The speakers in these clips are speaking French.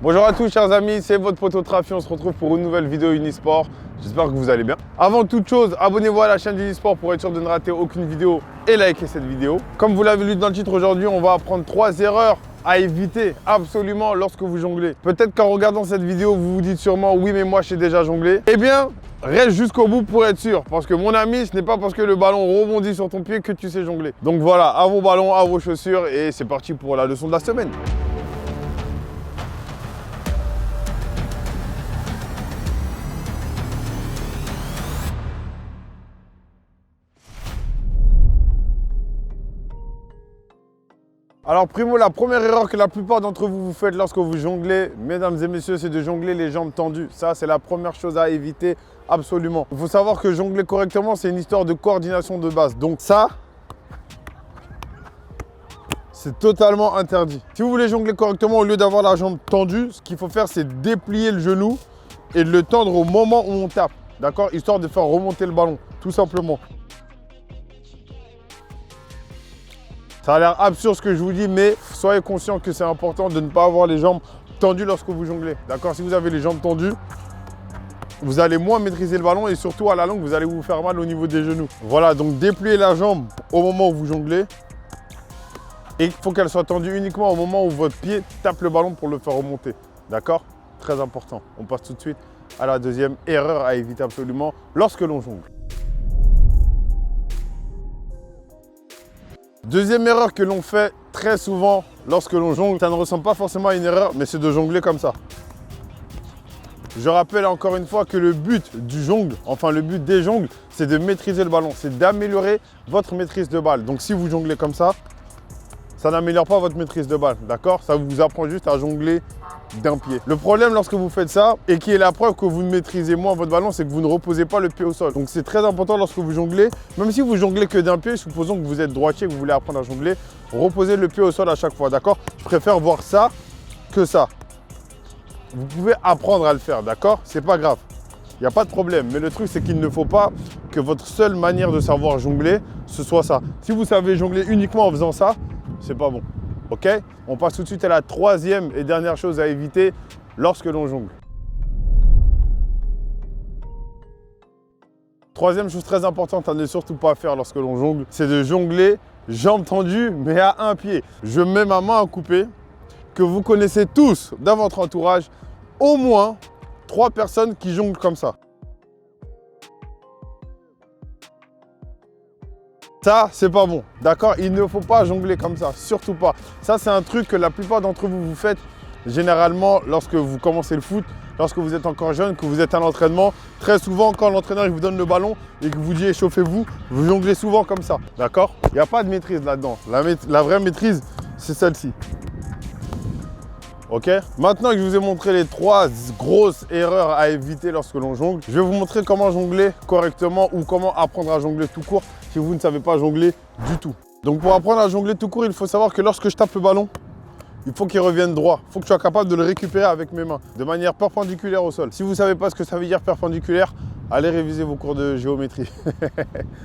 Bonjour à tous chers amis, c'est votre poteau Trafi, on se retrouve pour une nouvelle vidéo Unisport. J'espère que vous allez bien. Avant toute chose, abonnez-vous à la chaîne d'Unisport pour être sûr de ne rater aucune vidéo et likez cette vidéo. Comme vous l'avez lu dans le titre aujourd'hui, on va apprendre 3 erreurs à éviter absolument lorsque vous jonglez. Peut-être qu'en regardant cette vidéo, vous vous dites sûrement « oui mais moi je sais déjà jongler ». Eh bien, reste jusqu'au bout pour être sûr. Parce que mon ami, ce n'est pas parce que le ballon rebondit sur ton pied que tu sais jongler. Donc voilà, à vos ballons, à vos chaussures et c'est parti pour la leçon de la semaine. Alors primo, la première erreur que la plupart d'entre vous faites lorsque vous jonglez, mesdames et messieurs, c'est de jongler les jambes tendues. Ça, c'est la première chose à éviter absolument. Il faut savoir que jongler correctement, c'est une histoire de coordination de base. Donc ça, c'est totalement interdit. Si vous voulez jongler correctement, au lieu d'avoir la jambe tendue, ce qu'il faut faire, c'est déplier le genou et de le tendre au moment où on tape. D'accord? Histoire de faire remonter le ballon, tout simplement. Ça a l'air absurde ce que je vous dis, mais soyez conscient que c'est important de ne pas avoir les jambes tendues lorsque vous jonglez. D'accord? Si vous avez les jambes tendues, vous allez moins maîtriser le ballon et surtout à la longue, vous allez vous faire mal au niveau des genoux. Voilà, donc dépliez la jambe au moment où vous jonglez. Et il faut qu'elle soit tendue uniquement au moment où votre pied tape le ballon pour le faire remonter. D'accord? Très important. On passe tout de suite à la deuxième erreur à éviter absolument lorsque l'on jongle. Deuxième erreur que l'on fait très souvent lorsque l'on jongle, ça ne ressemble pas forcément à une erreur, mais c'est de jongler comme ça. Je rappelle encore une fois que le but du jongle, enfin le but des jongles, c'est de maîtriser le ballon, c'est d'améliorer votre maîtrise de balle. Donc si vous jonglez comme ça n'améliore pas votre maîtrise de balle, d'accord? Ça vous apprend juste à jongler d'un pied. Le problème lorsque vous faites ça, et qui est la preuve que vous ne maîtrisez moins votre ballon, c'est que vous ne reposez pas le pied au sol. Donc c'est très important lorsque vous jonglez, même si vous jonglez que d'un pied, supposons que vous êtes droitier, que vous voulez apprendre à jongler, reposez le pied au sol à chaque fois, d'accord? Je préfère voir ça que ça. Vous pouvez apprendre à le faire, d'accord? C'est pas grave, il n'y a pas de problème. Mais le truc, c'est qu'il ne faut pas que votre seule manière de savoir jongler, ce soit ça. Si vous savez jongler uniquement en faisant ça, c'est pas bon. Ok? On passe tout de suite à la troisième et dernière chose à éviter lorsque l'on jongle. Troisième chose très importante à ne surtout pas faire lorsque l'on jongle, c'est de jongler jambes tendues mais à un pied. Je mets ma main à couper que vous connaissez tous dans votre entourage, au moins 3 personnes qui jonglent comme ça. Ça, c'est pas bon, d'accord? Il ne faut pas jongler comme ça, surtout pas. Ça, c'est un truc que la plupart d'entre vous, vous faites généralement lorsque vous commencez le foot, lorsque vous êtes encore jeune, que vous êtes à l'entraînement. Très souvent, quand l'entraîneur vous donne le ballon et que vous dit échauffez-vous, vous jonglez souvent comme ça, d'accord? Il n'y a pas de maîtrise là-dedans. La vraie maîtrise, c'est celle-ci. Ok? Maintenant que je vous ai montré les 3 grosses erreurs à éviter lorsque l'on jongle, je vais vous montrer comment jongler correctement ou comment apprendre à jongler tout court si vous ne savez pas jongler du tout. Donc pour apprendre à jongler tout court, il faut savoir que lorsque je tape le ballon, il faut qu'il revienne droit. Il faut que je sois capable de le récupérer avec mes mains, de manière perpendiculaire au sol. Si vous ne savez pas ce que ça veut dire perpendiculaire, allez réviser vos cours de géométrie.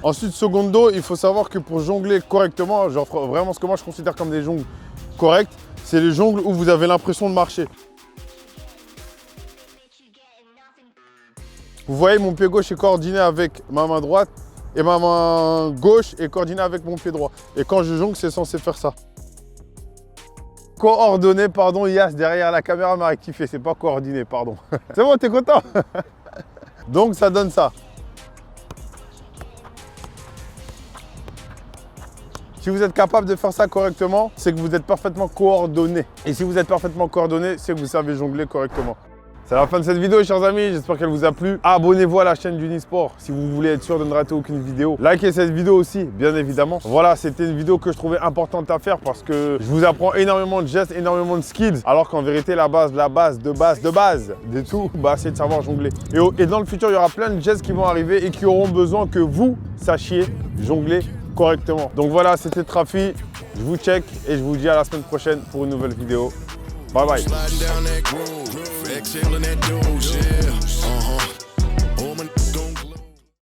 Ensuite, secondo, il faut savoir que pour jongler correctement, genre vraiment ce que moi je considère comme des jongles corrects, c'est les jongles où vous avez l'impression de marcher. Vous voyez, mon pied gauche est coordonné avec ma main droite et ma main gauche est coordonnée avec mon pied droit. Et quand je jongle, c'est censé faire ça. Coordonné, pardon, Yas derrière la caméra m'a rectifié, c'est pas coordonné, pardon. C'est bon, t'es content? Donc ça donne ça. Si vous êtes capable de faire ça correctement, c'est que vous êtes parfaitement coordonné. Et si vous êtes parfaitement coordonné, c'est que vous savez jongler correctement. C'est la fin de cette vidéo, chers amis. J'espère qu'elle vous a plu. Abonnez-vous à la chaîne d'Unisport si vous voulez être sûr de ne rater aucune vidéo. Likez cette vidéo aussi, bien évidemment. Voilà, c'était une vidéo que je trouvais importante à faire parce que je vous apprends énormément de gestes, énormément de skills. Alors qu'en vérité, la base de tout, c'est de savoir jongler. Et dans le futur, il y aura plein de gestes qui vont arriver et qui auront besoin que vous sachiez jongler correctement. Donc voilà, c'était Trafi. Je vous check et je vous dis à la semaine prochaine pour une nouvelle vidéo. Bye bye. Exhaling that doze, yeah.